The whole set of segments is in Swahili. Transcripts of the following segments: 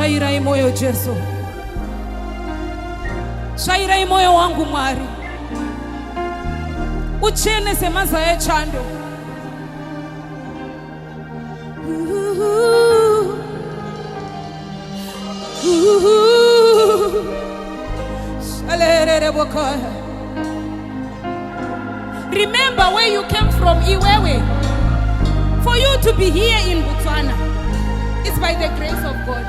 Tsvaira moyo Jesu, Tsvaira moyo wangu Mwari, uchene semaza ya chando. Remember where you came from, Iwewe. For you to be here in Botswana, it's by the grace of God.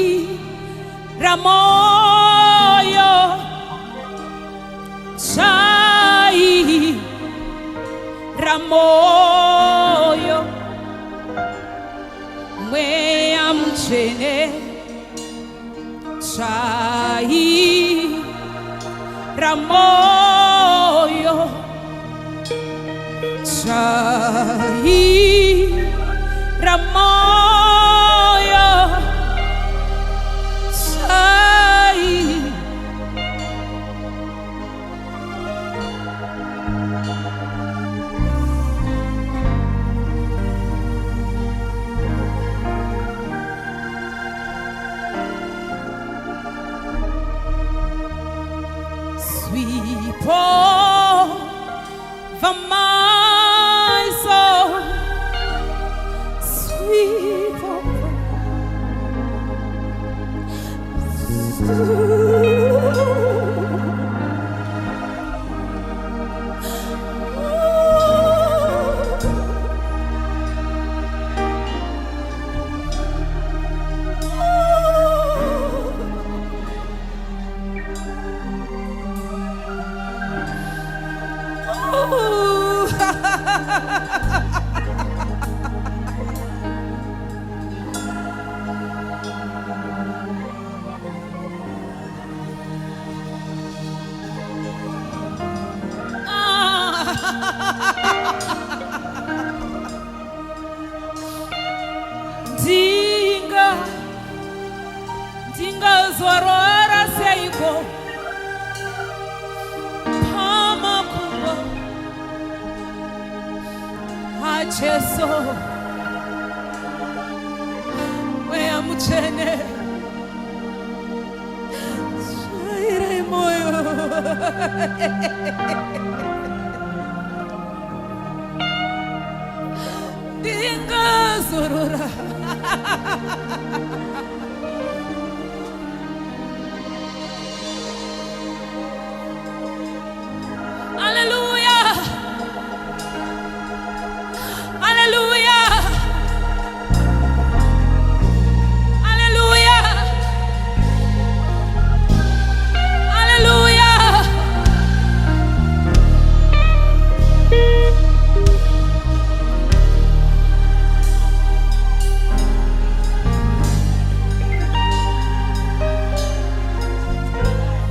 Tsvaira moyo, Tsvaira moyo, mweya mchene. Tsvaira moyo, Tsvaira moyo, sweepo for my soul, sweepo. Dinga zorora seiko pama kubo hacheso wea mchene Tsvaira moyo dinga zorora. Hallelujah. Hallelujah. Hallelujah. Hallelujah.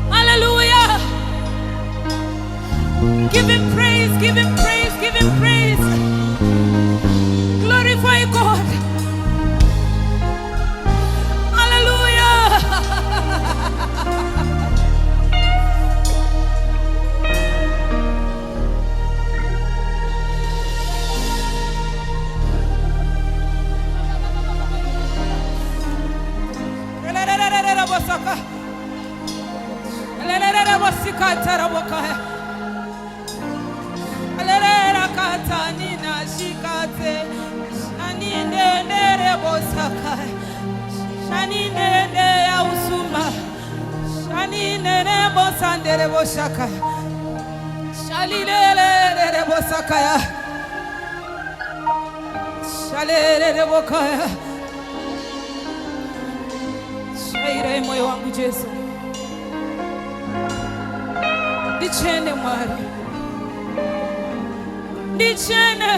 Hallelujah. Give him praise, give him praise, give him praise. Glorify God. Hallelujah. Tsvaira moyo wangu Jesu, ndichene Mwari, ndichene.